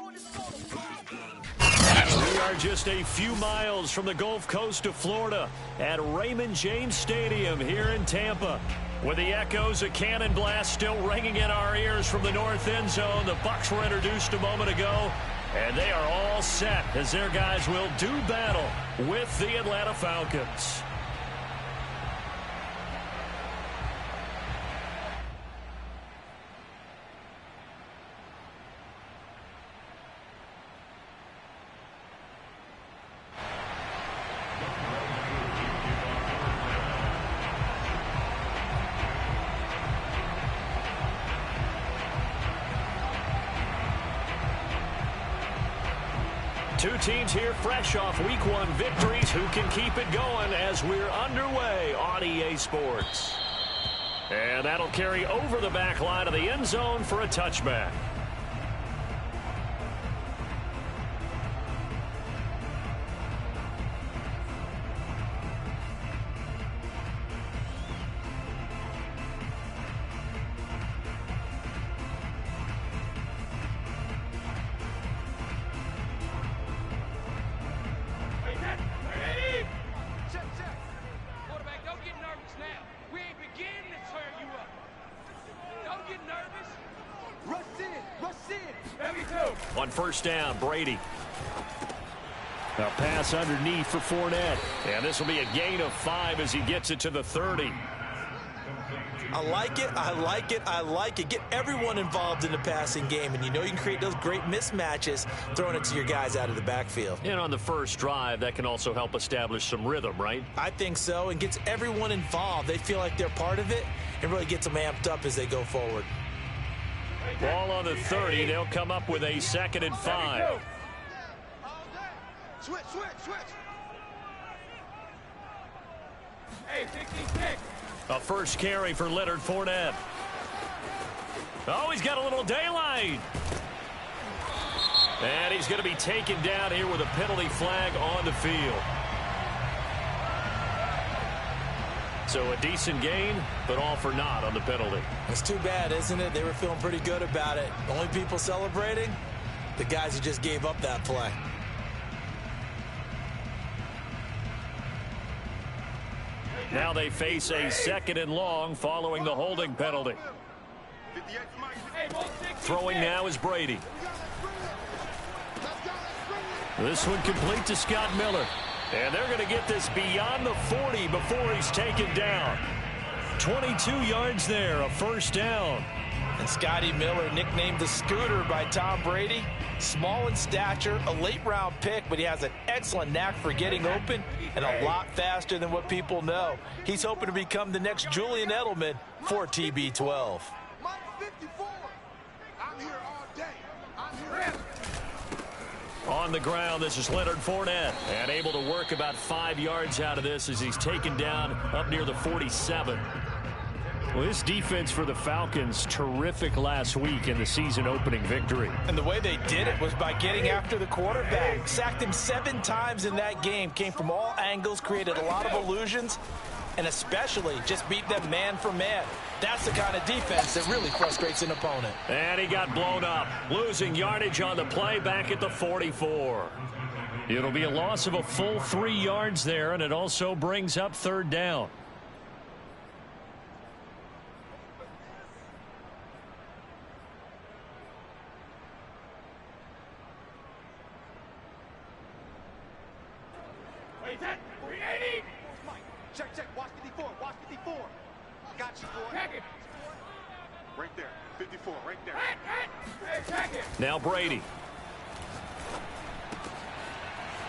We are just a few miles from the Gulf Coast of Florida at Raymond James Stadium here in Tampa. With the echoes of cannon blast still ringing in our ears from the north end zone, the Bucs were introduced a moment ago, and they are all set as their guys will do battle with the Atlanta Falcons. Two teams here fresh off Week 1 victories who can keep it going as we're underway on EA Sports. And that'll carry over the back line of the end zone for a touchback. On first down, Brady. A pass underneath for Fournette. And this will be a gain of 5 as he gets it to the 30. I like it. I like it. I like it. Get everyone involved in the passing game. And you know you can create those great mismatches throwing it to your guys out of the backfield. And on the first drive, that can also help establish some rhythm, right? I think so. And gets everyone involved. They feel like they're part of it and really gets them amped up as they go forward. Ball on the 30. They'll come up with a 2nd and 5. Switch. Hey, 66. A first carry for Leonard Fournette. Oh, he's got a little daylight. And he's going to be taken down here with a penalty flag on the field. So a decent gain, but all for naught on the penalty. It's too bad, isn't it? They were feeling pretty good about it. The only people celebrating, the guys who just gave up that play. Now they face a 2nd and long following the holding penalty. Throwing now is Brady. This one complete to Scott Miller. And they're going to get this beyond the 40 before he's taken down. 22 yards there, a first down. And Scotty Miller, nicknamed the Scooter by Tom Brady. Small in stature, a late-round pick, but he has an excellent knack for getting open and a lot faster than what people know. He's hoping to become the next Julian Edelman for TB12. On the ground, this is Leonard Fournette, and able to work about 5 yards out of this as he's taken down up near the 47. Well, this defense for the Falcons, terrific last week in the season-opening victory. And the way they did it was by getting after the quarterback. Sacked him 7 times in that game. Came from all angles, created a lot of illusions, and especially just beat them man for man. That's the kind of defense that really frustrates an opponent. And he got blown up, losing yardage on the play back at the 44. It'll be a loss of a full 3 yards there, and it also brings up 3rd down. Check. Watch 54. Got you, boy. Check it. Right there. 54, right there. Hey, check it. Now Brady.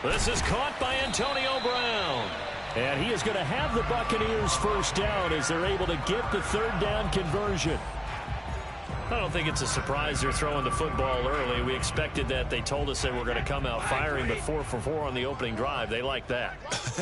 This is caught by Antonio Brown. And he is going to have the Buccaneers first down as they're able to get the 3rd down conversion. I don't think it's a surprise they're throwing the football early. We expected that. They told us they were going to come out firing, but 4 for 4 on the opening drive. They like that.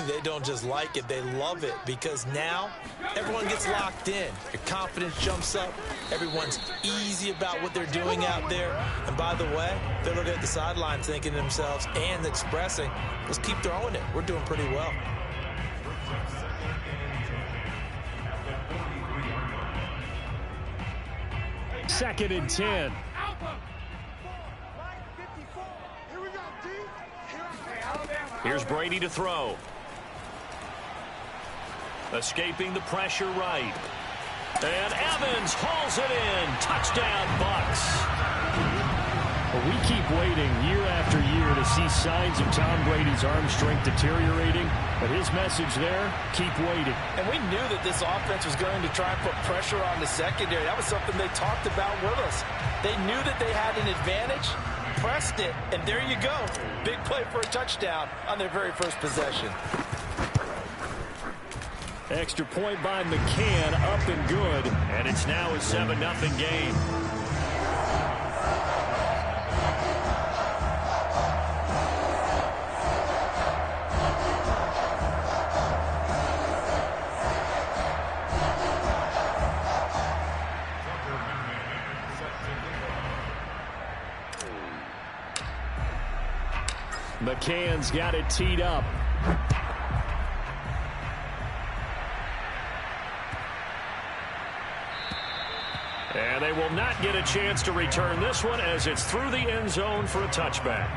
They don't just like it, they love it, because now everyone gets locked in. Your confidence jumps up. Everyone's easy about what they're doing out there. And by the way, they're looking at the sidelines thinking to themselves and expressing, let's keep throwing it. We're doing pretty well. Second and 10. Here's Brady to throw. Escaping the pressure right. And Evans hauls it in. Touchdown, Bucks. Well, we keep waiting year after year to see signs of Tom Brady's arm strength deteriorating. But his message there, keep waiting. And we knew that this offense was going to try and put pressure on the secondary. That was something they talked about with us. They knew that they had an advantage, pressed it, and there you go. Big play for a touchdown on their very first possession. Extra point by McCann, up and good. And it's now a 7-0 game. McCann's got it teed up. And they will not get a chance to return this one as it's through the end zone for a touchback.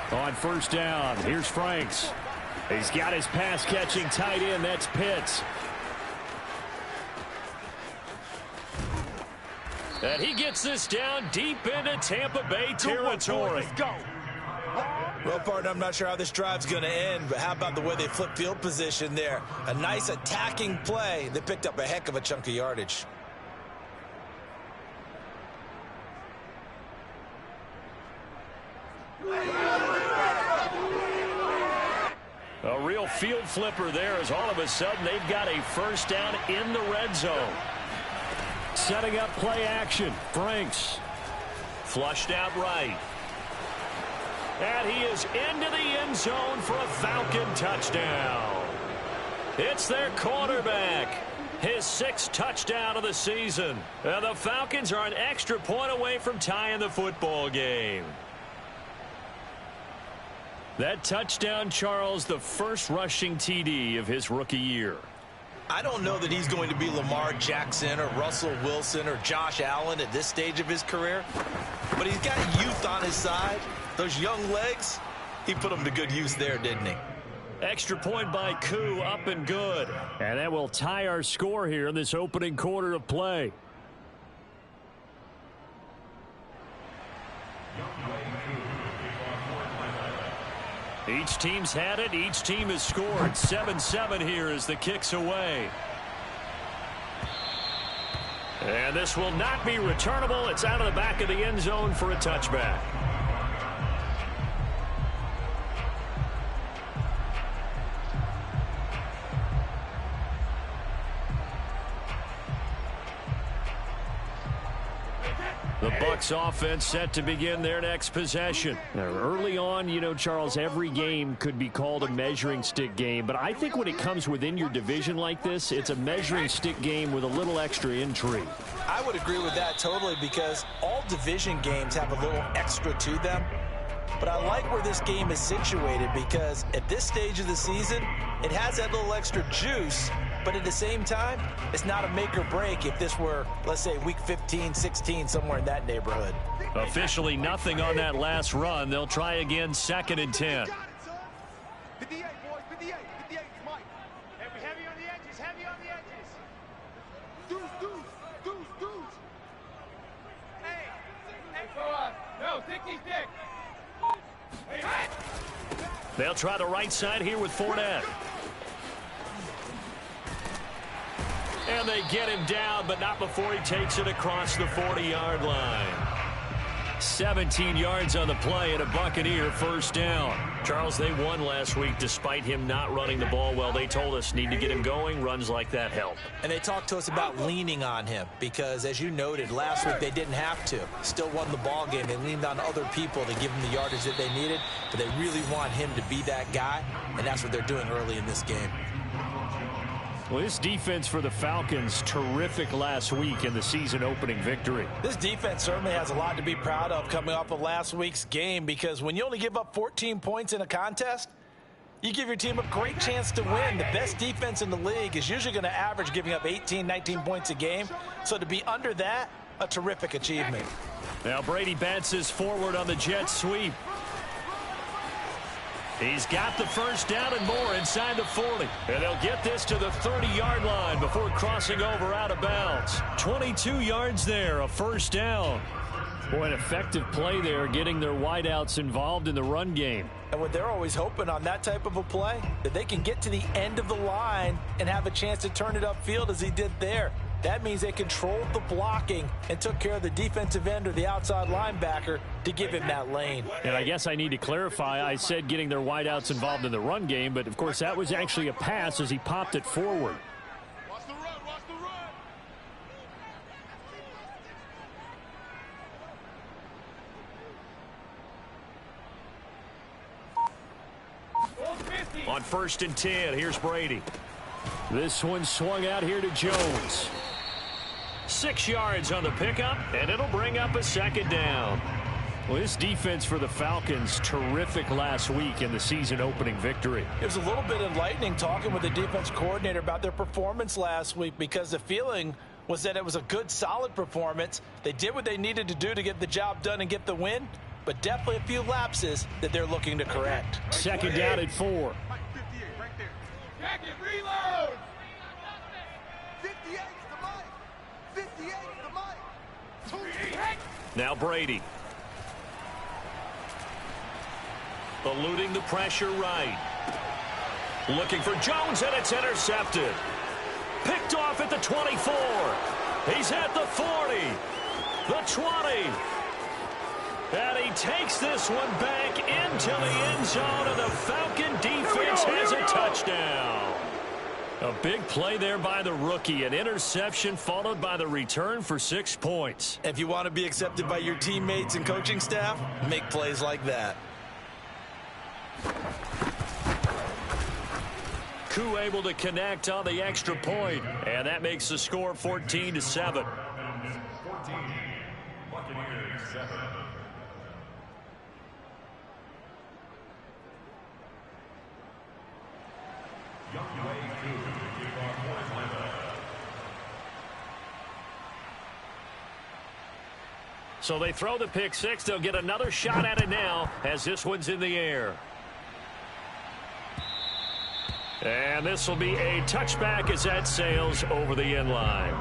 On first down, here's Franks. He's got his pass-catching tight end. That's Pitts. And he gets this down deep into Tampa Bay territory. Let's go. Well, partner, I'm not sure how this drive's going to end, but how about the way they flip field position there? A nice attacking play. They picked up a heck of a chunk of yardage. A real field flipper there as all of a sudden they've got a first down in the red zone. Setting up play action. Franks. Flushed out right. And he is into the end zone for a Falcon touchdown. It's their quarterback. His 6th touchdown of the season. And the Falcons are an extra point away from tying the football game. That touchdown, Charles, the first rushing TD of his rookie year. I don't know that he's going to be Lamar Jackson or Russell Wilson or Josh Allen at this stage of his career, but he's got youth on his side. Those young legs, he put them to good use there, didn't he? Extra point by Koo, up and good. And that will tie our score here in this opening quarter of play. Each team's had it. Each team has scored. 7-7 here as the kick's away. And this will not be returnable. It's out of the back of the end zone for a touchback. The Bucs offense set to begin their next possession. Now, early on, you know, Charles, every game could be called a measuring stick game. But I think when it comes within your division like this, it's a measuring stick game with a little extra intrigue. I would agree with that totally because all division games have a little extra to them. But I like where this game is situated because at this stage of the season, it has that little extra juice. But at the same time, it's not a make or break if this were, let's say, week 15, 16, somewhere in that neighborhood. Officially nothing on that last run. They'll try again, 2nd and 10. 58, boys, 58, 58, Mike. Heavy on the edges, heavy on the edges. Deuce. Hey, go on. No, Dickie's dick. They'll try the right side here with Fournette. And they get him down, but not before he takes it across the 40-yard line. 17 yards on the play and a Buccaneer first down. Charles, they won last week despite him not running the ball well. They told us need to get him going. Runs like that help. And they talked to us about leaning on him because, as you noted, last week they didn't have to. Still won the ball game. They leaned on other people to give them the yardage that they needed, but they really want him to be that guy, and that's what they're doing early in this game. Well, this defense for the Falcons, terrific last week in the season-opening victory. This defense certainly has a lot to be proud of coming off of last week's game, because when you only give up 14 points in a contest, you give your team a great chance to win. The best defense in the league is usually going to average giving up 18, 19 points a game. So to be under that, a terrific achievement. Now Brady bounces forward on the jet sweep. He's got the first down and more inside the 40. And they'll get this to the 30-yard line before crossing over out of bounds. 22 yards there, a first down. Boy, an effective play there, getting their wideouts involved in the run game. And what they're always hoping on that type of a play, that they can get to the end of the line and have a chance to turn it upfield as he did there. That means they controlled the blocking and took care of the defensive end or the outside linebacker to give him that lane. And I guess I need to clarify, I said getting their wideouts involved in the run game, but of course that was actually a pass as he popped it forward. Watch the run, watch the run. On 1st and 10, here's Brady. This one swung out here to Jones. 6 yards on the pickup, and it'll bring up a second down. Well, this defense for the Falcons, terrific last week in the season-opening victory. It was a little bit enlightening talking with the defense coordinator about their performance last week, because the feeling was that it was a good, solid performance. They did what they needed to do to get the job done and get the win, but definitely a few lapses that they're looking to correct. Second down at 4. Mike, 58, right there. Jack it, reload! 58 to Mike. 58 to Mike. Now Brady. Eluding the pressure right. Looking for Jones, and it's intercepted. Picked off at the 24. He's at the 40. The 20. And he takes this one back into the end zone, and the Falcon defense has a touchdown. A big play there by the rookie. An interception followed by the return for 6 points. If you want to be accepted by your teammates and coaching staff, make plays like that. Koo able to connect on the extra point, and that makes the score 14-7. So they throw the pick six. They'll get another shot at it now as this one's in the air. And this will be a touchback as that sails over the end line.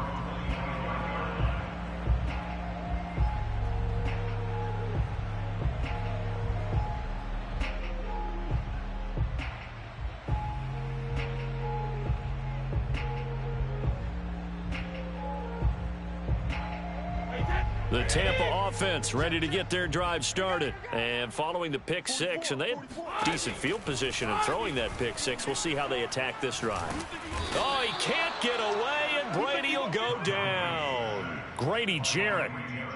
The Tampa offense ready to get their drive started. And following the pick six, and they had decent field position in throwing that pick six. We'll see how they attack this drive. Oh, he can't get away, and Brady will go down. Grady Jarrett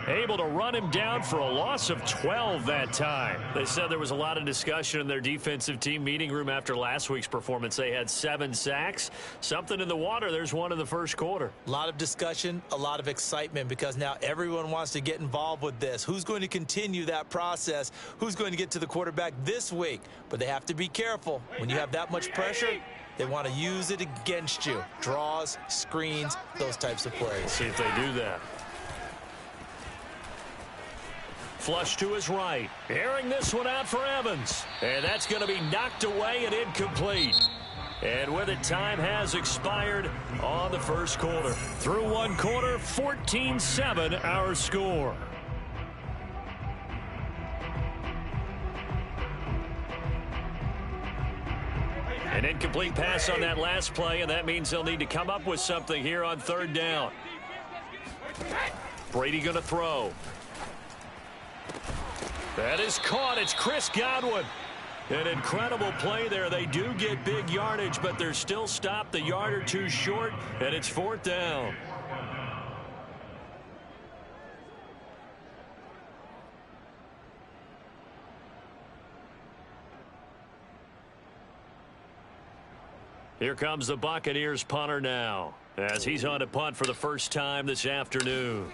able to run him down for a loss of 12 that time. They said there was a lot of discussion in their defensive team meeting room after last week's performance. They had 7 sacks. Something in the water. There's one in the first quarter. A lot of discussion, a lot of excitement, because now everyone wants to get involved with this. Who's going to continue that process? Who's going to get to the quarterback this week? But they have to be careful. When you have that much pressure, they want to use it against you. Draws, screens, those types of plays. See if they do that. Flush to his right. Airing this one out for Evans. And that's going to be knocked away and incomplete. And with it, time has expired on the first quarter. Through one quarter, 14-7 our score. An incomplete pass on that last play, and that means they'll need to come up with something here on third down. Brady going to throw. That is caught. It's Chris Godwin. An incredible play there. They do get big yardage, but they're still stopped a yard or two short, and it's fourth down. Here comes the Buccaneers punter now, as he's on to punt for the first time this afternoon.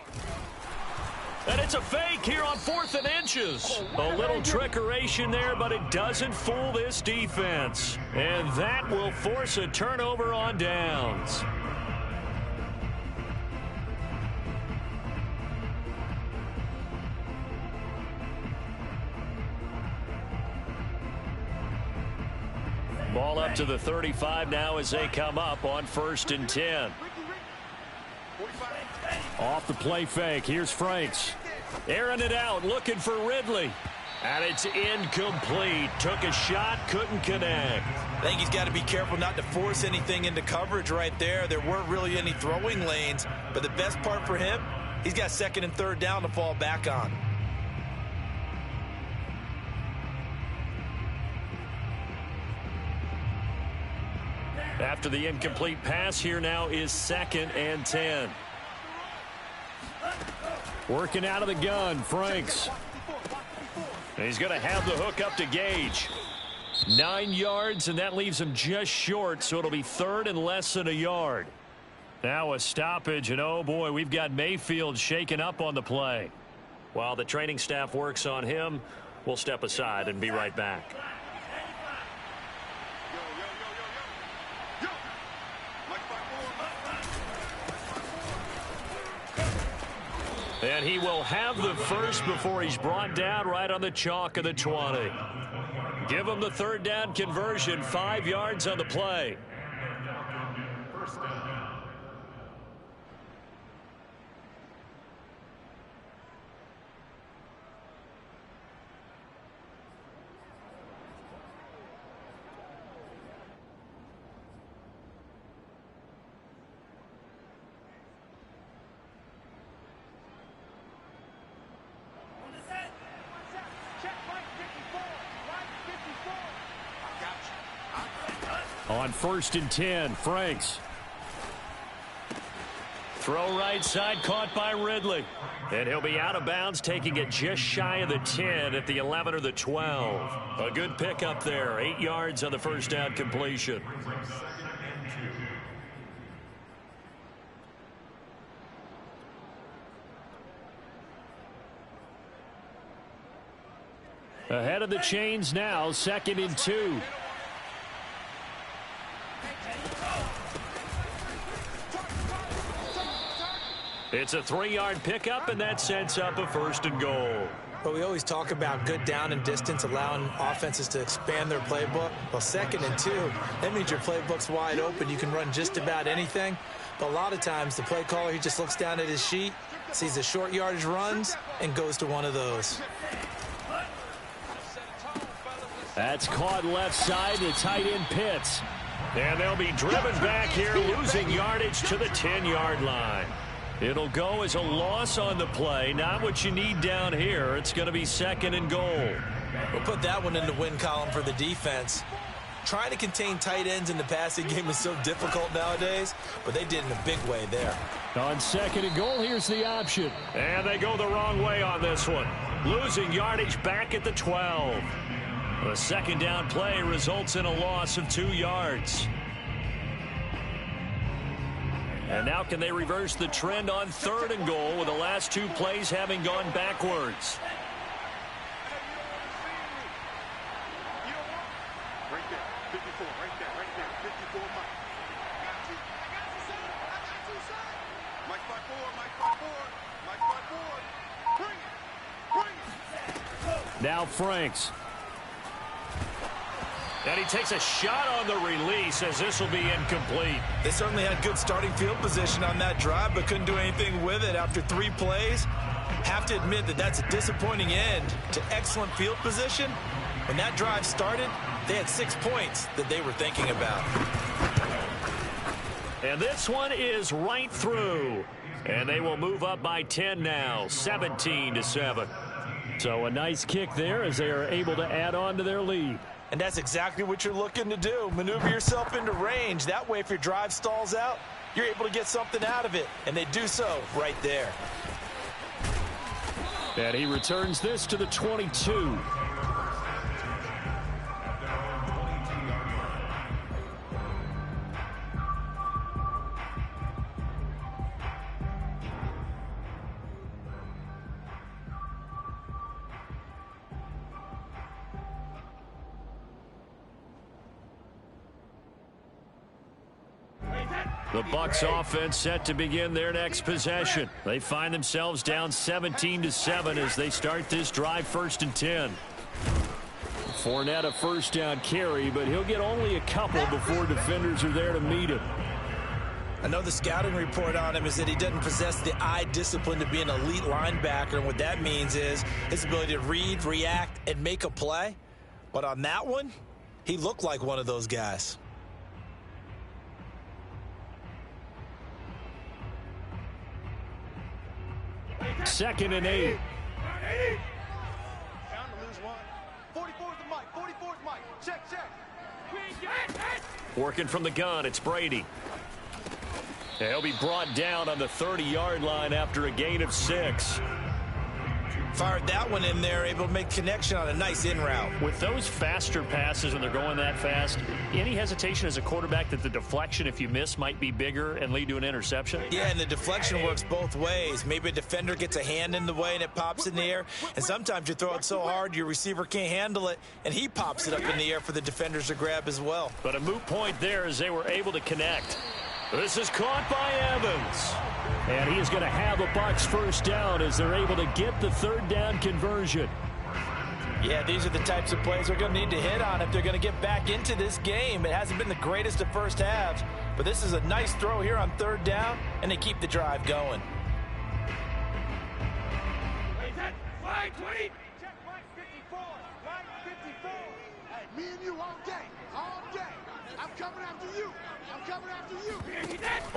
And it's a fake here on 4th and inches. A little trickeration there, but it doesn't fool this defense. And that will force a turnover on downs. Ball up to the 35 now as they come up on 1st and 10. Off the play fake. Here's Franks. Airing it out, looking for Ridley. And it's incomplete. Took a shot, couldn't connect. I think he's got to be careful not to force anything into coverage right there. There weren't really any throwing lanes. But the best part for him, he's got 2nd and 3rd down to fall back on. After the incomplete pass, here now is 2nd and 10. Working out of the gun, Franks. And he's going to have the hook up to Gage. 9 yards, and that leaves him just short, so it'll be 3rd and less than a yard. Now a stoppage, and oh boy, we've got Mayfield shaken up on the play. While the training staff works on him, we'll step aside and be right back. And he will have the first before he's brought down right on the chalk of the 20. Give him the 3rd down conversion, 5 yards on the play. First down. On 1st and 10, Franks. Throw right side, caught by Ridley. And he'll be out of bounds, taking it just shy of the 10 at the 11 or the 12. A good pickup there, 8 yards on the 1st down completion. Ahead of the chains now, 2nd and 2. It's a 3-yard pickup, and that sets up a 1st and goal. But we always talk about good down and distance, allowing offenses to expand their playbook. Well, 2nd and 2, that means your playbook's wide open. You can run just about anything. But a lot of times, the play caller, he just looks down at his sheet, sees the short yardage runs, and goes to one of those. That's caught left side, the tight end Pitts. And they'll be driven back here, losing yardage to the 10-yard line. It'll go as a loss on the play. Not what you need down here. It's going to be 2nd and goal. We'll put that one in the win column for the defense. Trying to contain tight ends in the passing game is so difficult nowadays, but they did in a big way there. On 2nd and goal, here's the option. And they go the wrong way on this one. Losing yardage back at the 12. The 2nd down play results in a loss of 2 yards. And now can they reverse the trend on 3rd and goal with the last 2 plays having gone backwards? Right there, 54, right there, 54, Mike. Mike by 4, Mike by 4, Mike by 4. Bring it. Now Franks. And he takes a shot on the release as this will be incomplete. They certainly had good starting field position on that drive, but couldn't do anything with it after 3 plays. Have to admit that that's a disappointing end to excellent field position. When that drive started, they had 6 points that they were thinking about. And this one is right through. And they will move up by 10 now, 17-7. So a nice kick there as they are able to add on to their lead. And that's exactly what you're looking to do. Maneuver yourself into range. That way, if your drive stalls out, you're able to get something out of it. And they do so right there. And he returns this to the 22. The Bucs offense set to begin their next possession. They find themselves down 17-7 as they start this drive, 1st and 10. Fournette a first down carry, but he'll get only a couple before defenders are there to meet him. I know the scouting report on him is that he doesn't possess the eye discipline to be an elite linebacker. And what that means is his ability to read, react, and make a play. But on that one, he looked like one of those guys. Second and 8. Down to lose one. 44's the mic. 44's mic. Check. Working from the gun, it's Brady. He'll be brought down on the 30-yard line after a gain of 6. Fired that one in there, able to make connection on a nice in route. With those faster passes when they're going that fast, any hesitation as a quarterback that the deflection, if you miss, might be bigger and lead to an interception? Yeah, and the deflection works both ways. Maybe a defender gets a hand in the way and it pops in the air. And sometimes you throw it so hard your receiver can't handle it, and he pops it up in the air for the defenders to grab as well. But a moot point there as they were able to connect. This is caught by Evans. And he is going to have a Bucs first down as they're able to get the 3rd down conversion. Yeah, these are the types of plays they're going to need to hit on if they're going to get back into this game. It hasn't been the greatest of first halves, but this is a nice throw here on 3rd down, and they keep the drive going. Line 20. Check line 54. Line 54. Hey, me and you all day. All day. I'm coming after you. I'm coming after you.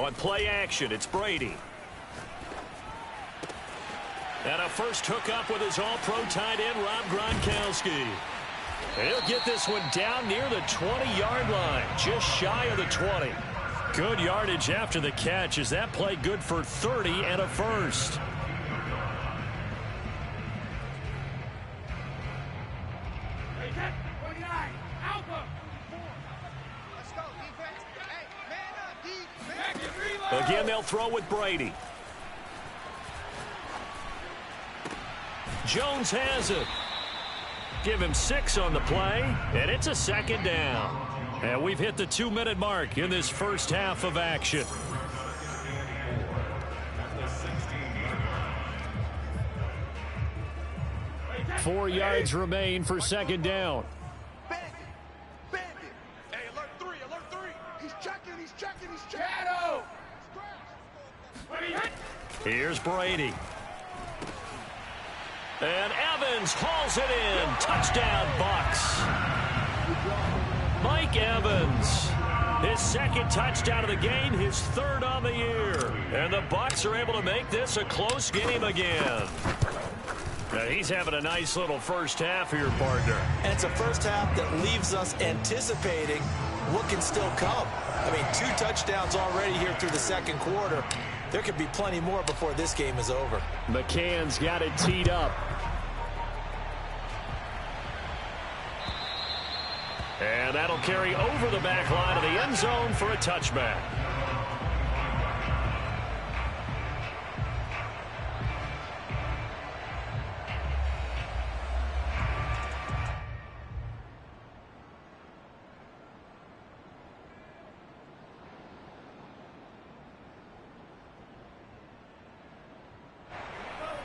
On play action, it's Brady. And a first hookup with his all-pro tight end, Rob Gronkowski. He'll get this one down near the 20-yard line, just shy of the 20. Good yardage after the catch. Is that play good for 30 and a first? Again, they'll throw with Brady. Jones has it. Give him 6 on the play, and it's a 2nd down. And we've hit the 2-minute mark in this first half of action. Four yards remain for 2nd down. Bandit. Hey, alert 3. He's checking. Shadow. Here's Brady. And Evans hauls it in. Touchdown, Bucs. Mike Evans. His 2nd touchdown of the game, his 3rd on the year. And the Bucs are able to make this a close game again. Now, he's having a nice little first half here, partner. And it's a first half that leaves us anticipating what can still come. I mean, 2 touchdowns already here through the 2nd quarter. There could be plenty more before this game is over. McCann's got it teed up. And that'll carry over the back line of the end zone for a touchback.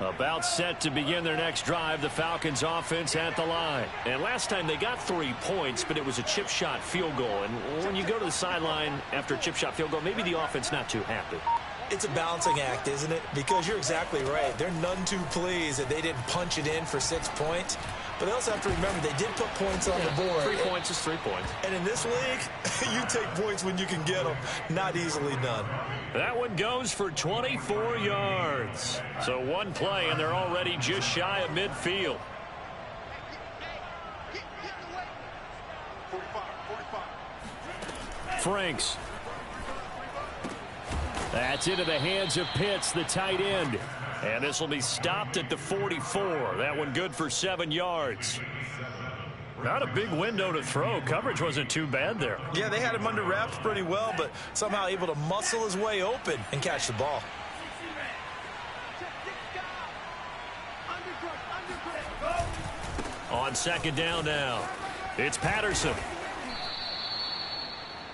About set to begin their next drive, the Falcons offense at the line. And last time they got 3 points, but it was a chip shot field goal. And when you go to the sideline after a chip shot field goal, maybe the offense not too happy. It's a balancing act, isn't it? Because you're exactly right. They're none too pleased that they didn't punch it in for 6 points. But they also have to remember they did put points on the board. 3 points is 3 points. And in this league, you take points when you can get them. Not easily done. That one goes for 24 yards. So 1 play, and they're already just shy of midfield. 45. Franks. That's into the hands of Pitts, the tight end. And this will be stopped at the 44. That one good for 7 yards. Not a big window to throw. Coverage wasn't too bad there. Yeah, they had him under wraps pretty well, but somehow able to muscle his way open and catch the ball. On 2nd down now, it's Patterson.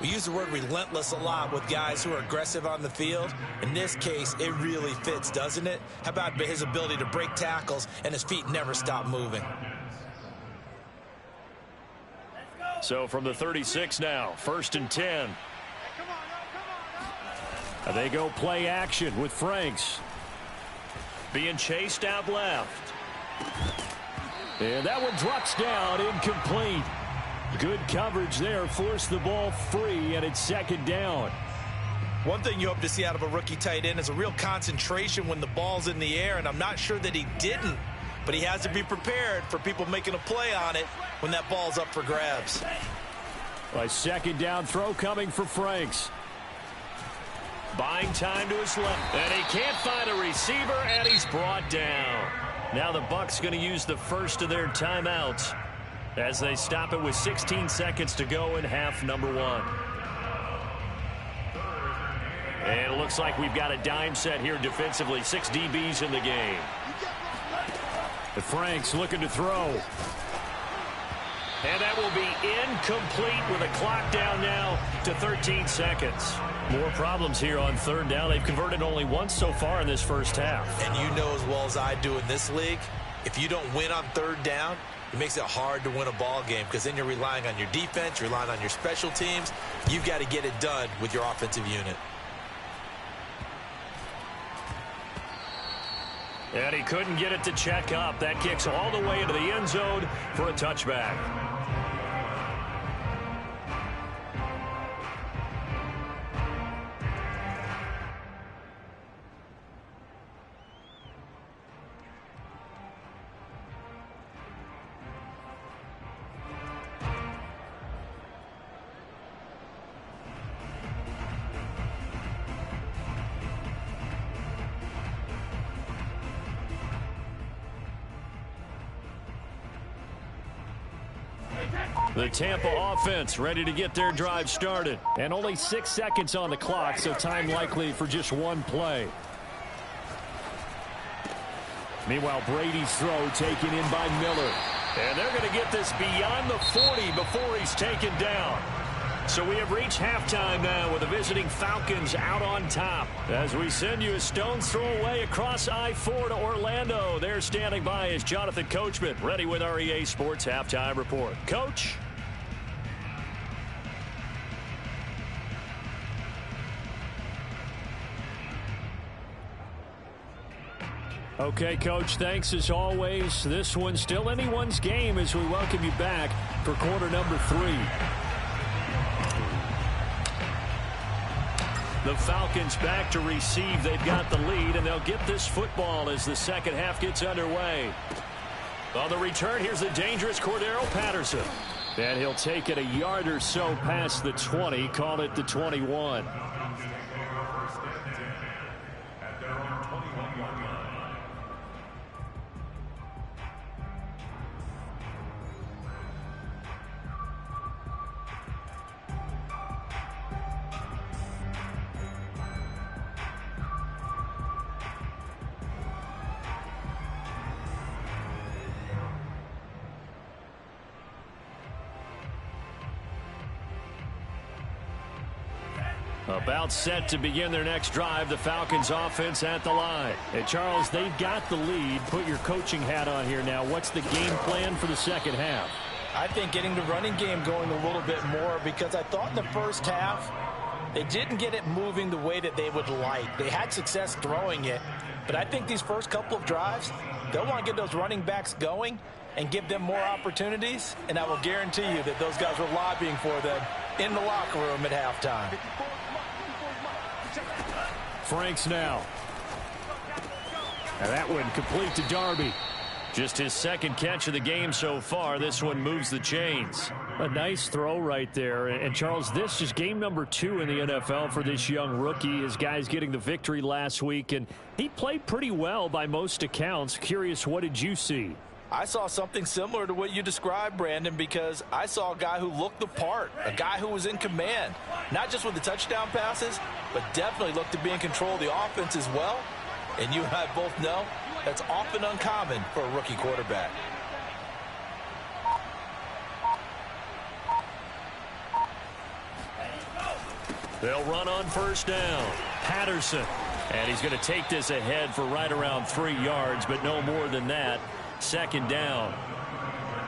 We use the word relentless a lot with guys who are aggressive on the field. In this case, it really fits, doesn't it? How about his ability to break tackles and his feet never stop moving? So from the 36 now, 1st and 10. They go play action with Franks. Being chased out left. And that one drops down, incomplete. Good coverage there, forced the ball free, and it's 2nd down. One thing you hope to see out of a rookie tight end is a real concentration when the ball's in the air, and I'm not sure that he didn't, but he has to be prepared for people making a play on it when that ball's up for grabs. A 2nd down throw coming for Franks. Buying time to his left, and he can't find a receiver, and he's brought down. Now the Bucs going to use the first of their timeouts as they stop it with 16 seconds to go in half number 1. And it looks like we've got a dime set here defensively. 6 DBs in the game. Franks looking to throw. And that will be incomplete with a clock down now to 13 seconds. More problems here on 3rd down. They've converted only once so far in this first half. And you know as well as I do in this league, if you don't win on 3rd down, it makes it hard to win a ball game because then you're relying on your defense, you're relying on your special teams. You've got to get it done with your offensive unit. And he couldn't get it to check up. That kicks all the way into the end zone for a touchback. The Tampa offense ready to get their drive started. And only 6 seconds on the clock, so time likely for just one play. Meanwhile, Brady's throw taken in by Miller. And they're going to get this beyond the 40 before he's taken down. So we have reached halftime now with the visiting Falcons out on top. As we send you a stone's throw away across I-4 to Orlando. There standing by is Jonathan Coachman, ready with our EA Sports Halftime Report. Coach? Okay, Coach, thanks as always. This one's still anyone's game as we welcome you back for quarter number 3. The Falcons back to receive. They've got the lead, and they'll get this football as the second half gets underway. On the return, here's the dangerous Cordero Patterson. And he'll take it a yard or so past the 20, call it the 21. About set to begin their next drive, the Falcons offense at the line. And Charles, they've got the lead. Put your coaching hat on here now. What's the game plan for the second half? I think getting the running game going a little bit more, because I thought in the first half they didn't get it moving the way that they would like. They had success throwing it, but I think these first couple of drives, they'll want to get those running backs going and give them more opportunities, and I will guarantee you that those guys were lobbying for them in the locker room at halftime. Franks now. And that one complete to Darby. Just his second catch of the game so far. This one moves the chains. A nice throw right there. And Charles, this is game number 2 in the NFL for this young rookie. His guys getting the victory last week, and he played pretty well by most accounts. Curious, what did you see? I saw something similar to what you described, Brandon, because I saw a guy who looked the part, a guy who was in command, not just with the touchdown passes, but definitely looked to be in control of the offense as well. And you and I both know that's often uncommon for a rookie quarterback. They'll run on first down. Patterson. And he's going to take this ahead for right around 3 yards, but no more than that. Second down.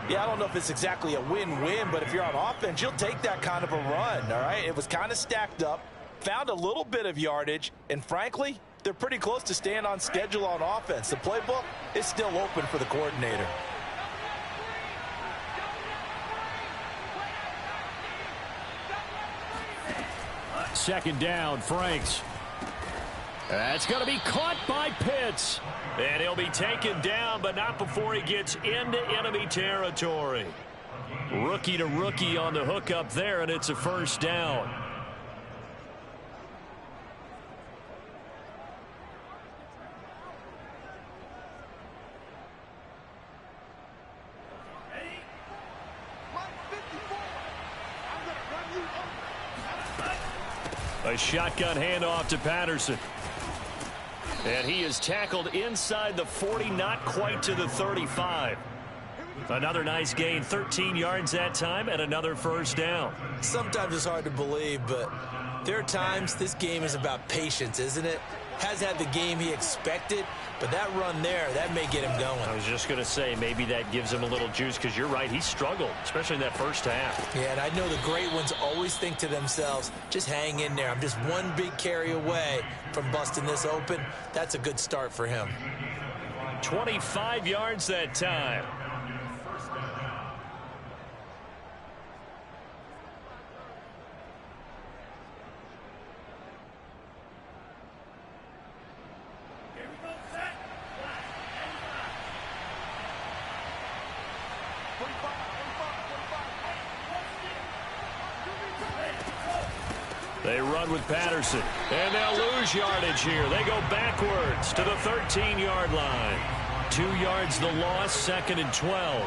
Yeah, I don't know if it's exactly a win-win, but if you're on offense, you'll take that kind of a run, all right? It was kind of stacked up, found a little bit of yardage, and frankly, they're pretty close to staying on schedule on offense. The playbook is still open for the coordinator. Second down, Franks. That's going to be caught by Pitts. And he'll be taken down, but not before he gets into enemy territory. Rookie to rookie on the hook up there, and it's a first down. A shotgun handoff to Patterson. And he is tackled inside the 40, not quite to the 35. Another nice gain, 13 yards that time, and another first down. Sometimes it's hard to believe, but there are times this game is about patience, isn't it? Has had the game he expected, but that run there, that may get him going. I was just going to say, maybe that gives him a little juice, because you're right, he struggled, especially in that first half. Yeah, and I know the great ones always think to themselves, just hang in there. I'm just one big carry away from busting this open. That's a good start for him. 25 yards that time. They run with Patterson, and they'll lose yardage here. They go backwards to the 13-yard line. 2 yards the loss, second and 12.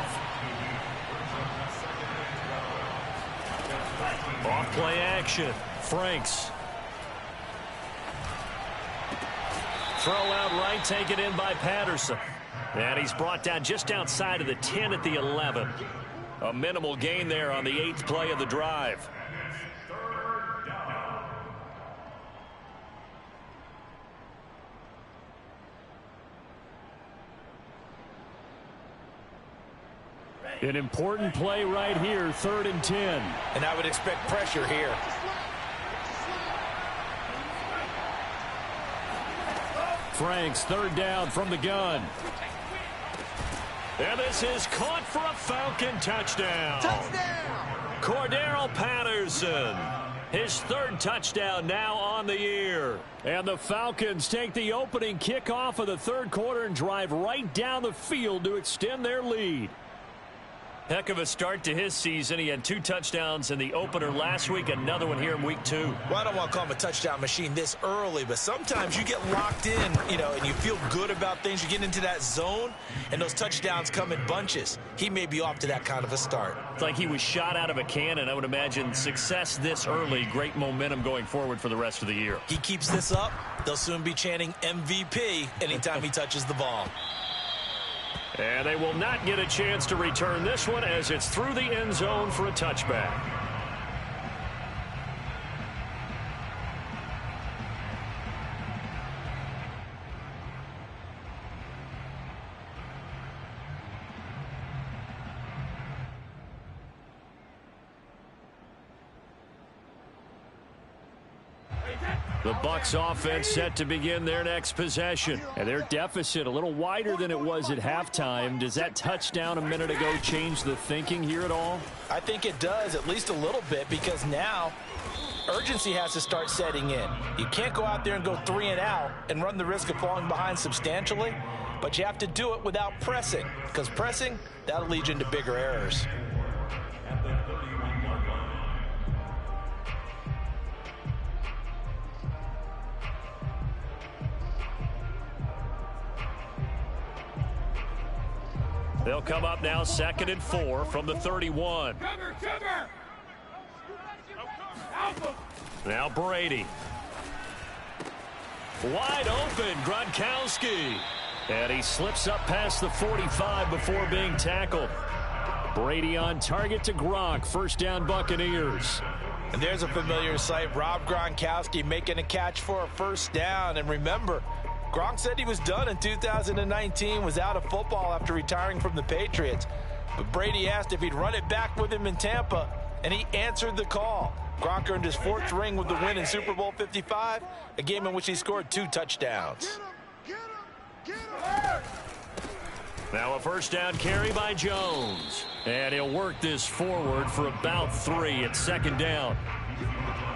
Off play action. Franks. Throw out right, taken in by Patterson. And he's brought down just outside of the 10 at the 11. A minimal gain there on the 8th play of the drive. An important play right here, 3rd and 10. And I would expect pressure here. Franks, 3rd down from the gun. And this is caught for a Falcon touchdown. Cordero Patterson. His 3rd touchdown now on the year. And the Falcons take the opening kickoff of the 3rd quarter and drive right down the field to extend their lead. Heck of a start to his season. He had 2 touchdowns in the opener last week, another one here in week 2. Well, I don't want to call him a touchdown machine this early, but sometimes you get locked in, and you feel good about things. You get into that zone, and those touchdowns come in bunches. He may be off to that kind of a start. It's like he was shot out of a cannon. I would imagine success this early, great momentum going forward for the rest of the year. He keeps this up, they'll soon be chanting MVP anytime he touches the ball. And they will not get a chance to return this one as it's through the end zone for a touchback. The Bucs offense set to begin their next possession. And their deficit a little wider than it was at halftime. Does that touchdown a minute ago change the thinking here at all? I think it does, at least a little bit, because now urgency has to start setting in. You can't go out there and go 3 and out and run the risk of falling behind substantially, but you have to do it without pressing, because pressing, that'll lead you into bigger errors. They'll come up now 2nd and 4 from the 31. Now Brady. Wide open, Gronkowski. And he slips up past the 45 before being tackled. Brady on target to Gronk. First down, Buccaneers. And there's a familiar sight. Rob Gronkowski making a catch for a first down. And remember, Gronk said he was done in 2019, was out of football after retiring from the Patriots. But Brady asked if he'd run it back with him in Tampa, and he answered the call. Gronk earned his 4th ring with the win in Super Bowl 55, a game in which he scored 2 touchdowns. Now a first down carry by Jones. And he'll work this forward for about 3 at 2nd down.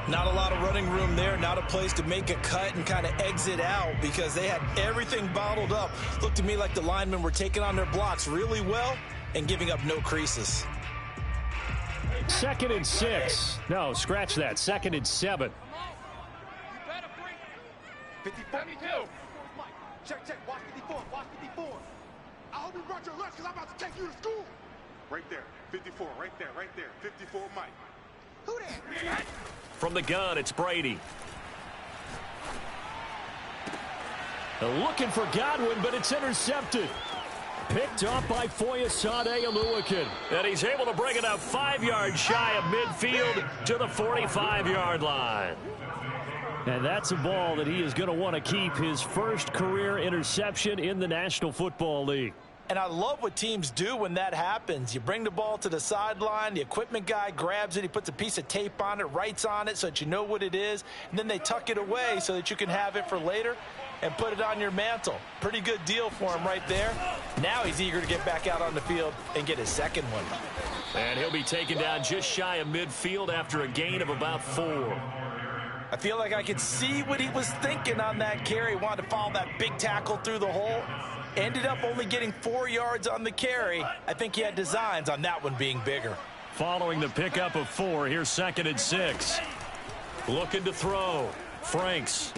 Not a lot of running room there, not a place to make a cut and kind of exit out because they had everything bottled up. Looked to me like the linemen were taking on their blocks really well and giving up no creases. 2nd and 6. No, scratch that. 2nd and 7. 54. Check, watch 54, watch 54. I hope you brought your lunch because I'm about to take you to school. Right there, 54, right there, 54 Mike. Who that? From the gun, it's Brady. Looking for Godwin, but it's intercepted. Picked up by Foyesade Oluwakin. And he's able to bring it up 5 yards shy of midfield to the 45-yard line. And that's a ball that he is going to want to keep, his first career interception in the National Football League. And I love what teams do when that happens. You bring the ball to the sideline, the equipment guy grabs it, he puts a piece of tape on it, writes on it so that you know what it is, and then they tuck it away so that you can have it for later and put it on your mantle. Pretty good deal for him right there. Now he's eager to get back out on the field and get his second one. And he'll be taken down just shy of midfield after a gain of about 4. I feel like I could see what he was thinking on that carry. Wanted to follow that big tackle through the hole. Ended up only getting 4 yards on the carry. I think he had designs on that one being bigger. Following the pickup of 4, here's 2nd and 6. Looking to throw. Franks.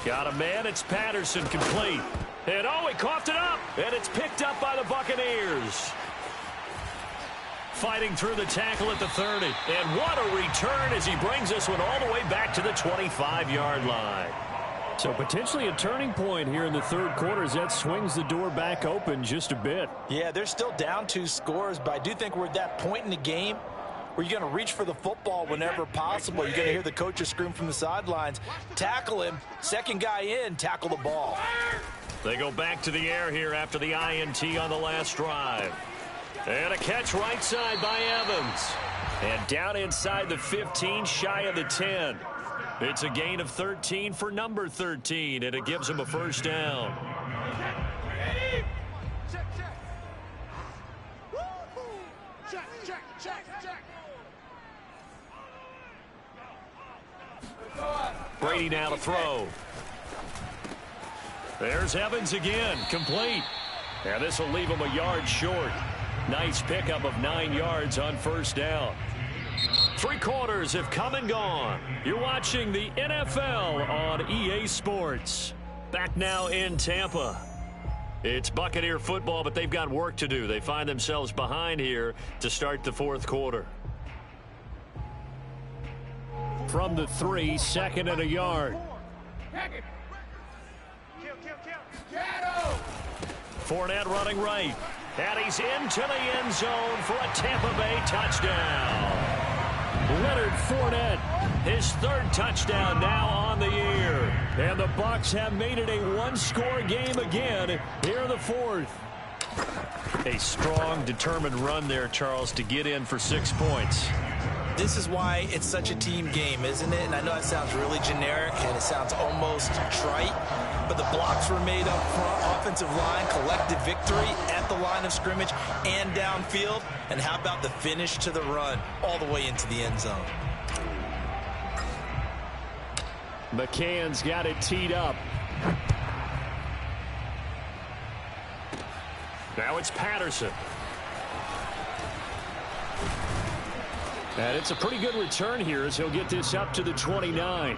Got a man, it's Patterson, complete. And he coughed it up. And it's picked up by the Buccaneers. Fighting through the tackle at the 30. And what a return as he brings this one all the way back to the 25-yard line. So potentially a turning point here in the 3rd quarter as that swings the door back open just a bit. Yeah, they're still down 2 scores, but I do think we're at that point in the game where you're going to reach for the football whenever possible. You're going to hear the coaches scream from the sidelines. Tackle him. Second guy in, tackle the ball. They go back to the air here after the INT on the last drive. And a catch right side by Evans. And down inside the 15, shy of the 10. It's a gain of 13 for number 13, and it gives him a first down. Check. Brady now to throw. There's Evans again, complete. And this will leave him a yard short. Nice pickup of 9 yards on first down. 3 quarters have come and gone. You're watching the NFL on EA Sports. Back now in Tampa. It's Buccaneer football, but they've got work to do. They find themselves behind here to start the 4th quarter. From the 3, 2nd and a yard. Fournette running right. And he's into the end zone for a Tampa Bay touchdown. Leonard Fournette, his 3rd touchdown now on the year. And the Bucs have made it a 1-score game again here in the 4th. A strong, determined run there, Charles, to get in for 6 points. This is why it's such a team game, isn't it? And I know it sounds really generic and it sounds almost trite, but the blocks were made up front, offensive line, collective victory at the line of scrimmage and downfield. And how about the finish to the run all the way into the end zone? McCann's got it teed up. Now it's Patterson. And it's a pretty good return here as he'll get this up to the 29.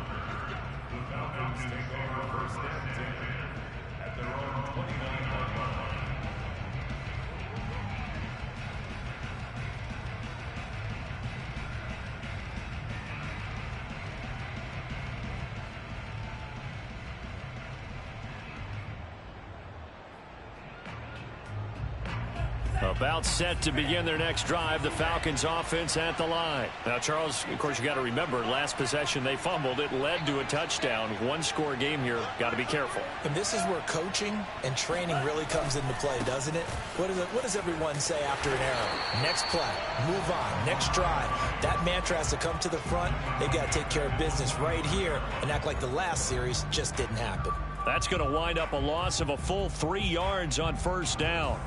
A About set to begin their next drive, the Falcons offense at the line. Now, Charles, of course, you got to remember, last possession they fumbled. It led to a touchdown. One-score game here. Got to be careful. And this is where coaching and training really comes into play, doesn't it? What does everyone say after an error? Next play, move on, next drive. That mantra has to come to the front. They've got to take care of business right here and act like the last series just didn't happen. That's going to wind up a loss of a full 3 yards on first down.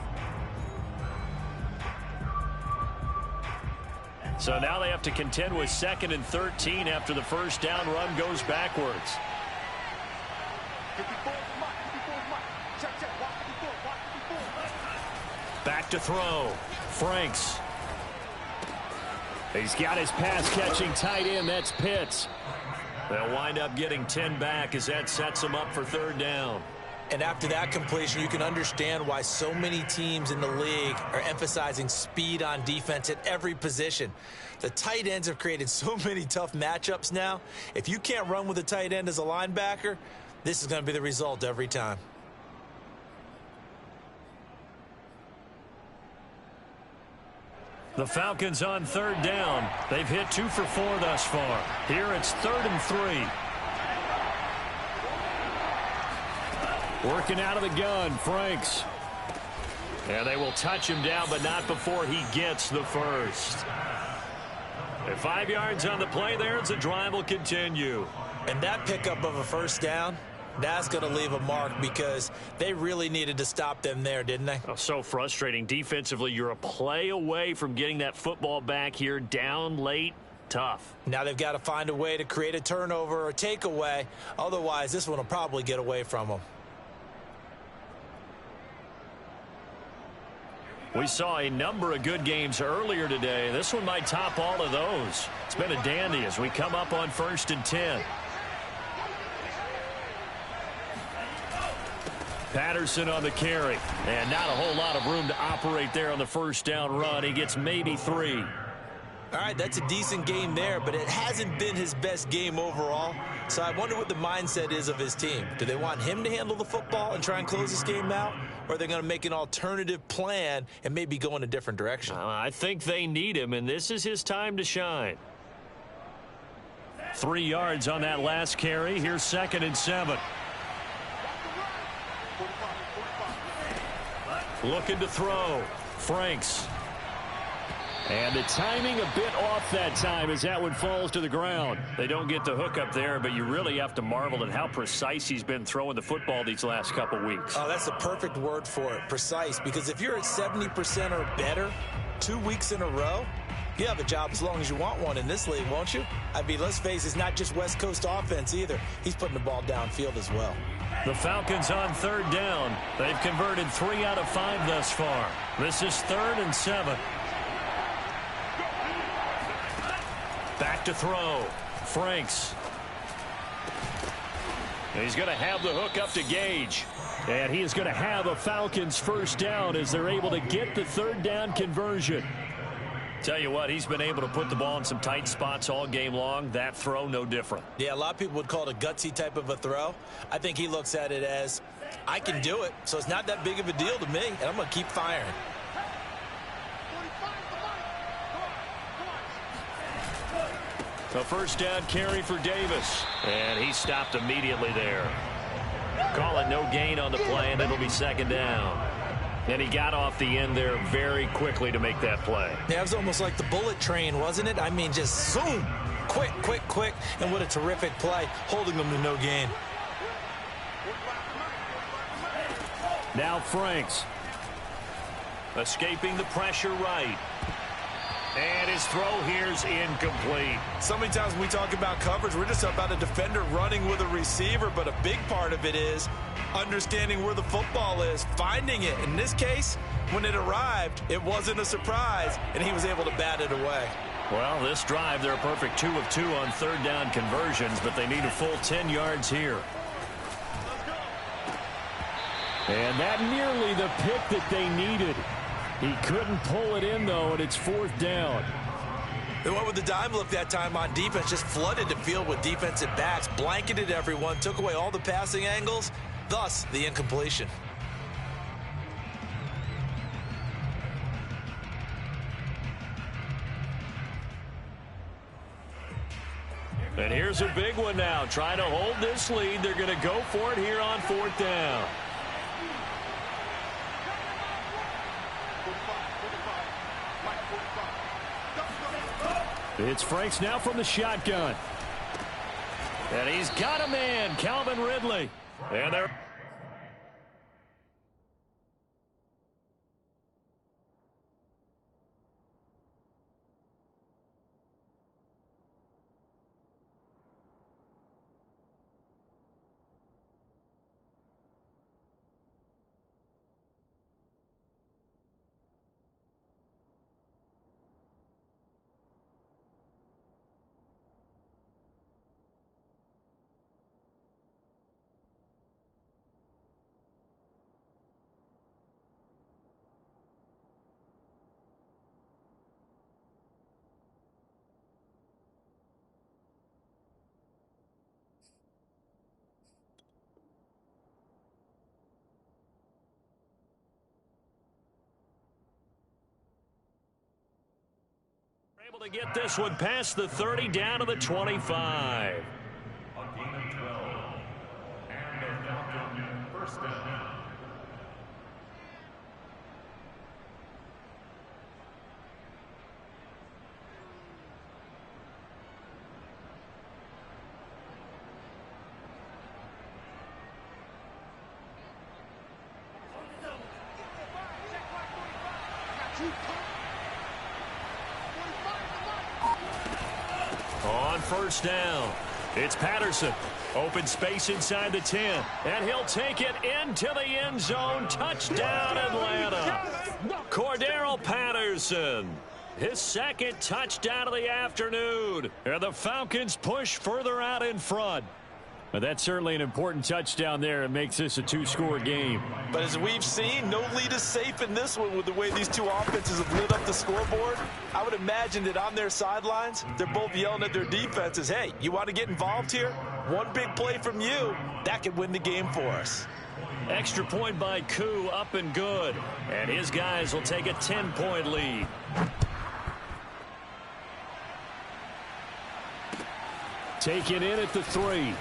So now they have to contend with 2nd and 13 after the first down run goes backwards. Back to throw. Franks. He's got his pass-catching tight end. That's Pitts. They'll wind up getting 10 back as that sets them up for 3rd down. And after that completion, you can understand why so many teams in the league are emphasizing speed on defense at every position. The tight ends have created so many tough matchups now. If you can't run with a tight end as a linebacker, this is going to be the result every time. The Falcons on 3rd down. They've hit 2 for 4 thus far. Here it's 3rd and 3. Working out of the gun, Franks. And they will touch him down, but not before he gets the first. And 5 yards on the play there as the drive will continue. And that pickup of a first down, that's going to leave a mark because they really needed to stop them there, didn't they? Oh, so frustrating. Defensively, you're a play away from getting that football back here, down late. Tough. Now they've got to find a way to create a turnover or takeaway. Otherwise, this one will probably get away from them. We saw a number of good games earlier today. This one might top all of those. It's been a dandy as we come up on 1st and 10. Patterson on the carry. And not a whole lot of room to operate there on the first down run. He gets maybe 3. All right, that's a decent game there, but it hasn't been his best game overall. So I wonder what the mindset is of his team. Do they want him to handle the football and try and close this game out? Or are they going to make an alternative plan and maybe go in a different direction? I think they need him, and this is his time to shine. 3 yards on that last carry. Here's 2nd and 7. Looking to throw. Franks. And the timing a bit off that time as that one falls to the ground. They don't get the hook up there, but you really have to marvel at how precise he's been throwing the football these last couple weeks. Oh, that's the perfect word for it, precise, because if you're at 70% or better 2 weeks in a row, you have a job as long as you want one in this league, won't you? I mean, let's face it, it's not just West Coast offense either. He's putting the ball downfield as well. The Falcons on 3rd down. They've converted 3 out of 5 thus far. This is 3rd and 7. Back to throw. Franks. And he's going to have the hook up to Gage. And he is going to have a Falcons first down as they're able to get the 3rd down conversion. Tell you what, he's been able to put the ball in some tight spots all game long. That throw, no different. Yeah, a lot of people would call it a gutsy type of a throw. I think he looks at it as, I can do it, so it's not that big of a deal to me, and I'm going to keep firing. A first down carry for Davis. And he stopped immediately there. Call it no gain on the play, and it'll be 2nd down. And he got off the end there very quickly to make that play. Yeah, it was almost like the bullet train, wasn't it? I mean, just zoom. Quick, quick, quick. And what a terrific play, holding them to no gain. Now Franks. Escaping the pressure right. And his throw here's incomplete. So many times when we talk about coverage, we're just about a defender running with a receiver, but a big part of it is understanding where the football is, finding it. In this case, when it arrived, it wasn't a surprise, and he was able to bat it away. Well, this drive, they're a perfect 2 of 2 on 3rd down conversions, but they need a full 10 yards here. And that nearly the pick that they needed. He couldn't pull it in, though, and it's 4th down. They went with the dime look that time on defense, just flooded the field with defensive backs, blanketed everyone, took away all the passing angles, thus the incompletion. And here's a big one now. Trying to hold this lead. They're going to go for it here on 4th down. It's Franks now from the shotgun. And he's got a man, Calvin Ridley. And they're... able to get this one past the 30 down to the 25. A gain of 12. And a Falcon first down. On first down, it's Patterson. Open space inside the 10. And he'll take it into the end zone. Touchdown, Atlanta. Cordero Patterson. His second touchdown of the afternoon. And the Falcons push further out in front. But that's certainly an important touchdown there. It makes this a two-score game. But as we've seen, no lead is safe in this one with the way these two offenses have lit up the scoreboard. I would imagine that on their sidelines, they're both yelling at their defenses, hey, you want to get involved here? One big play from you, that could win the game for us. Extra point by Koo, up and good. And his guys will take a 10-point lead. Taken in at the 3.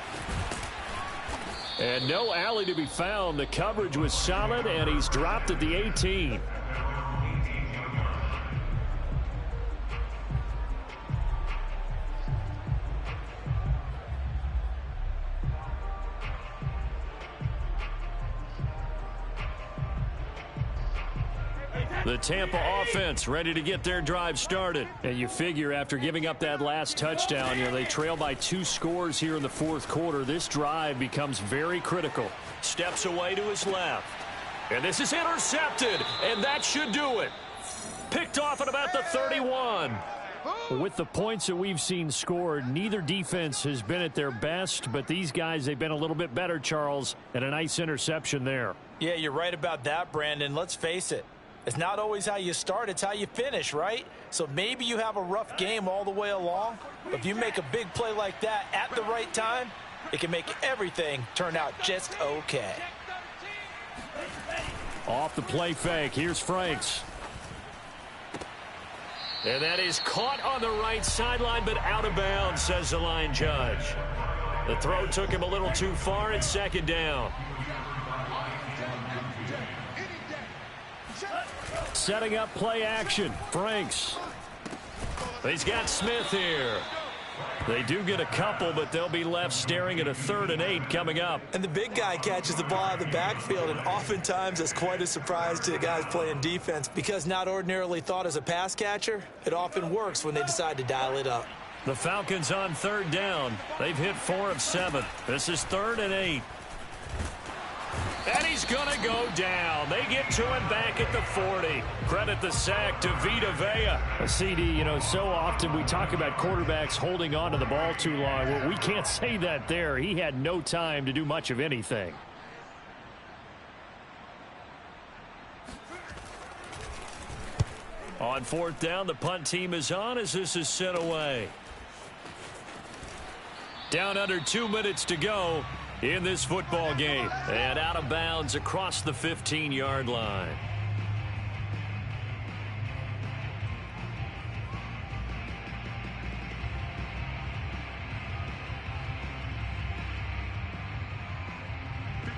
And no alley to be found. The coverage was solid, and he's dropped at the 18. The Tampa offense ready to get their drive started. And you figure after giving up that last touchdown, they trail by 2 scores here in the fourth quarter. This drive becomes very critical. Steps away to his left. And this is intercepted, and that should do it. Picked off at about the 31. With the points that we've seen scored, neither defense has been at their best, but these guys, they've been a little bit better, Charles, and a nice interception there. Yeah, you're right about that, Brandon. Let's face it. It's not always how you start, it's how you finish, right? So maybe you have a rough game all the way along, but if you make a big play like that at the right time, it can make everything turn out just okay. Off the play fake, here's Franks. And that is caught on the right sideline, but out of bounds, says the line judge. The throw took him a little too far. It's second down. Setting up play action. Franks. He's got Smith here. They do get a couple, but they'll be left staring at a 3rd and 8 coming up. And the big guy catches the ball out of the backfield, and oftentimes that's quite a surprise to the guys playing defense because not ordinarily thought as a pass catcher, it often works when they decide to dial it up. The Falcons on 3rd down. They've hit 4 of 7. This is 3rd and 8. And he's going to go down. They get to him back at the 40. Credit the sack to Vita Vea. A CD, so often we talk about quarterbacks holding on to the ball too long. Well, we can't say that there. He had no time to do much of anything. On 4th down, the punt team is on as this is sent away. Down under 2 minutes to go in this football game. And out of bounds across the 15-yard line.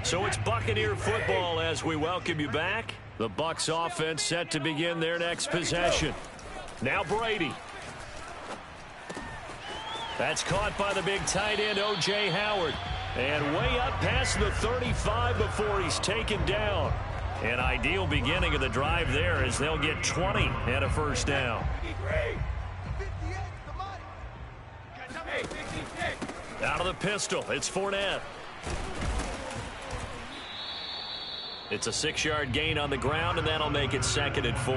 So it's Buccaneer football as we welcome you back. The Bucs offense set to begin their next possession. Now Brady. That's caught by the big tight end, O.J. Howard. And way up past the 35 before he's taken down. An ideal beginning of the drive there as they'll get 20 and a first down. Out of the pistol, it's Fournette. It's a 6-yard gain on the ground, and that'll make it 2nd and 4.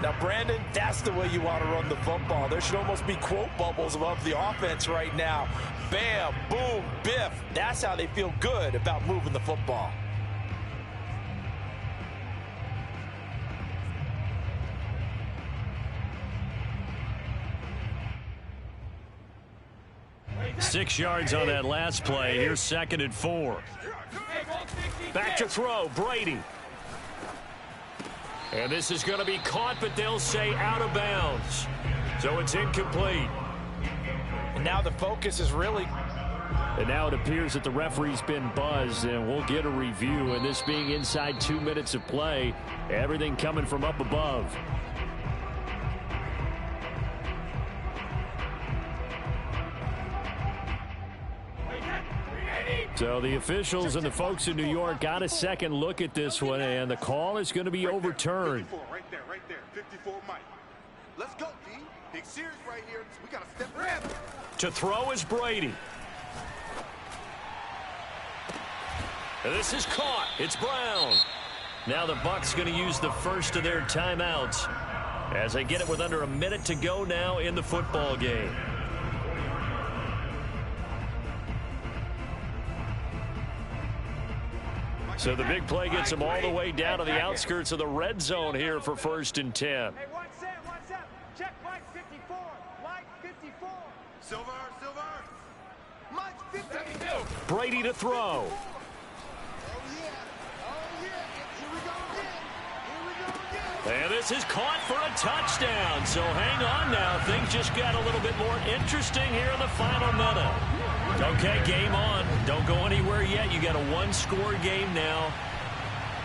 Now, Brandon, that's the way you want to run the football. There should almost be quote bubbles above the offense right now. Bam, boom, biff. That's how they feel good about moving the football. Six yards on that last play. Here's 2nd and 4. Back to throw, Brady. And this is going to be caught, but they'll say out of bounds. So it's incomplete. And now the focus is really... And now it appears that the referee's been buzzed, and we'll get a review. And this being inside 2 minutes of play, everything coming from up above. So the officials and the folks in New York got a second look at this one, and the call is going to be overturned. 54, right there, 54 Mike. Let's go, D. Big series right here. We got to step in. To throw is Brady. And this is caught. It's Brown. Now the Bucs going to use the first of their timeouts as they get it with under a minute to go now in the football game. So the big play gets them all the way down to the outskirts of the red zone here for 1st and 10. Hey, what's up? Check Mike 54. Mike 54. Silver. Mike 52. Brady to throw. Oh, yeah. Here we go again. And this is caught for a touchdown. So hang on now. Things just got a little bit more interesting here in the final minute. Okay, game on. Don't go anywhere yet. You got a one-score game now.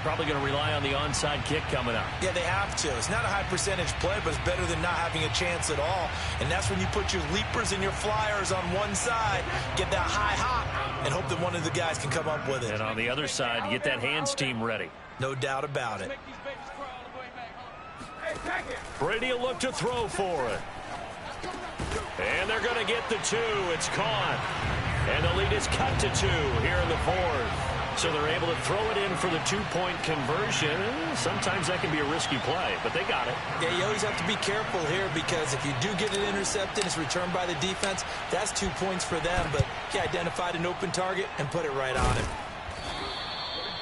Probably going to rely on the onside kick coming up. Yeah, they have to. It's not a high percentage play, but it's better than not having a chance at all. And that's when you put your leapers and your flyers on one side, get that high hop, and hope that one of the guys can come up with it. And on the other side, get that hands team ready. No doubt about it. Brady will look to throw for it. And they're going to get the 2. It's caught. And the lead is cut to 2 here in the 4th. So they're able to throw it in for the 2-point conversion. Sometimes that can be a risky play, but they got it. Yeah, you always have to be careful here because if you do get it intercepted, it's returned by the defense. That's 2 points for them, but he identified an open target and put it right on it.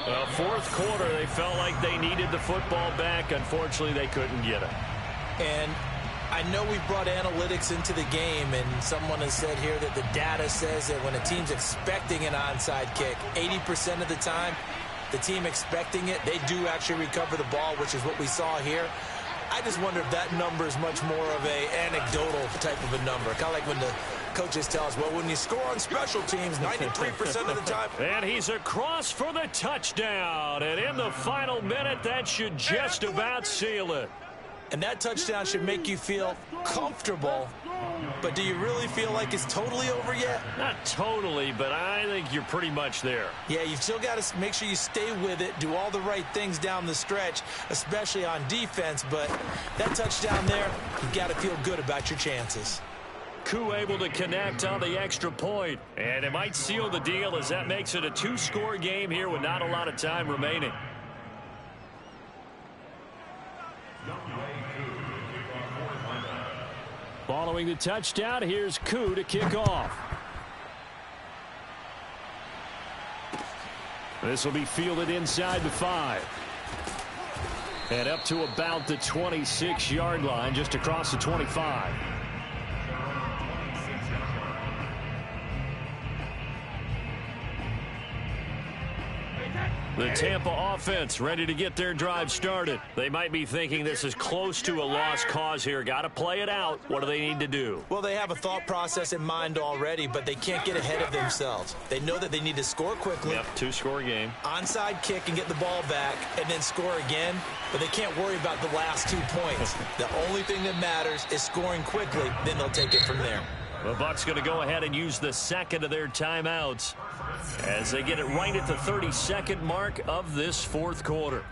Well, 4th quarter, they felt like they needed the football back. Unfortunately, they couldn't get it. And I know we've brought analytics into the game, and someone has said here that the data says that when a team's expecting an onside kick, 80% of the time, the team expecting it, they do actually recover the ball, which is what we saw here. I just wonder if that number is much more of a anecdotal type of a number. Kind of like when the coaches tell us, well, when you score on special teams, 93% of the time. And he's across for the touchdown. And in the final minute, that should just about seal it. And that touchdown should make you feel comfortable. But do you really feel like it's totally over yet? Not totally, but I think you're pretty much there. Yeah, you've still got to make sure you stay with it, do all the right things down the stretch, especially on defense. But that touchdown there, you've got to feel good about your chances. Koo able to connect on the extra point. And it might seal the deal as that makes it a 2-score game here with not a lot of time remaining. Following the touchdown, here's Koo to kick off. This will be fielded inside the 5. And up to about the 26-yard line, just across the 25. The Tampa offense ready to get their drive started. They might be thinking this is close to a lost cause here. Got to play it out. What do they need to do? Well, they have a thought process in mind already, but they can't get ahead of themselves. They know that they need to score quickly. Yep, two-score game. Onside kick and get the ball back and then score again, but they can't worry about the last 2 points. The only thing that matters is scoring quickly, then they'll take it from there. The Bucs going to go ahead and use the second of their timeouts as they get it right at the 32nd mark of this fourth quarter.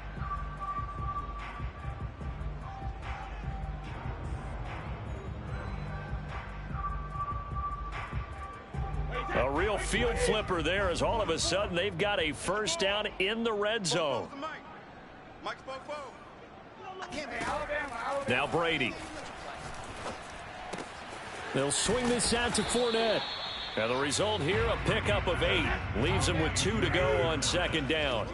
A real field flipper there as all of a sudden they've got a first down in the red zone. Now Brady. They'll swing this out to Fournette. And the result here, a pickup of 8. Leaves him with 2 to go on second down.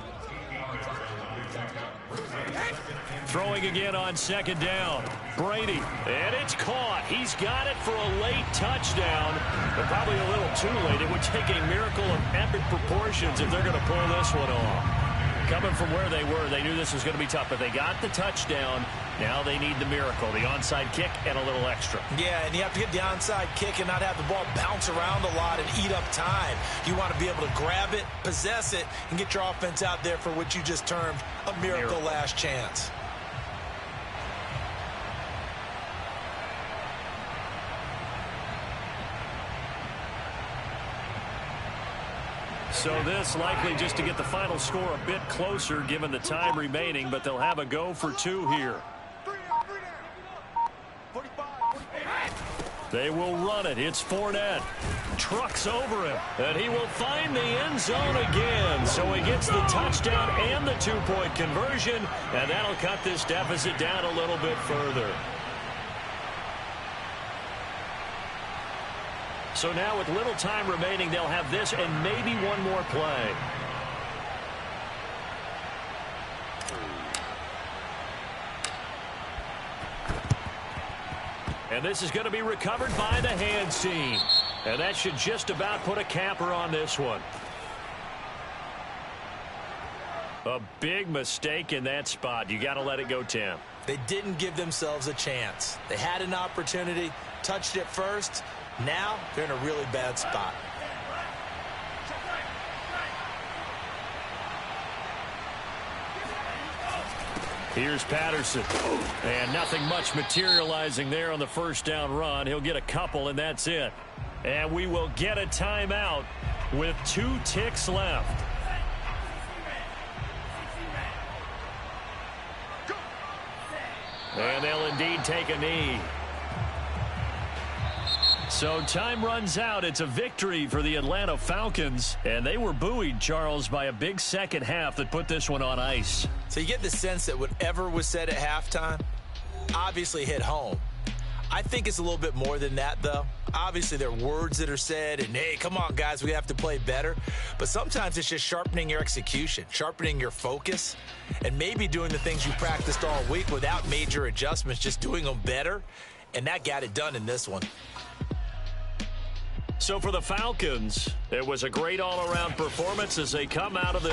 Throwing again on second down. Brady, and it's caught. He's got it for a late touchdown, but probably a little too late. It would take a miracle of epic proportions if they're going to pull this one off. Coming from where they were, they knew this was going to be tough, but they got the touchdown. Now they need the miracle, the onside kick and a little extra. Yeah, and you have to get the onside kick and not have the ball bounce around a lot and eat up time. You want to be able to grab it, possess it, and get your offense out there for what you just termed a miracle last chance. So this likely just to get the final score a bit closer given the time remaining, but they'll have a go for 2 here. They will run it. It's Fournette. Trucks over him. And he will find the end zone again. So he gets the touchdown and the 2-point conversion, and that'll cut this deficit down a little bit further. So now with little time remaining, they'll have this and maybe one more play. And this is going to be recovered by the hands team. And that should just about put a capper on this one. A big mistake in that spot. You got to let it go, Tim. They didn't give themselves a chance. They had an opportunity, touched it first. Now they're in a really bad spot. Here's Patterson. And nothing much materializing there on the first down run. He'll get a couple, and that's it. And we will get a timeout with 2 ticks left. And they'll indeed take a knee. So time runs out. It's a victory for the Atlanta Falcons. And they were buoyed, Charles, by a big second half that put this one on ice. So you get the sense that whatever was said at halftime obviously hit home. I think it's a little bit more than that, though. Obviously, there are words that are said, and, hey, come on, guys, we have to play better. But sometimes it's just sharpening your execution, sharpening your focus, and maybe doing the things you practiced all week without major adjustments, just doing them better. And that got it done in this one. So for the Falcons, it was a great all-around performance as they come out of this.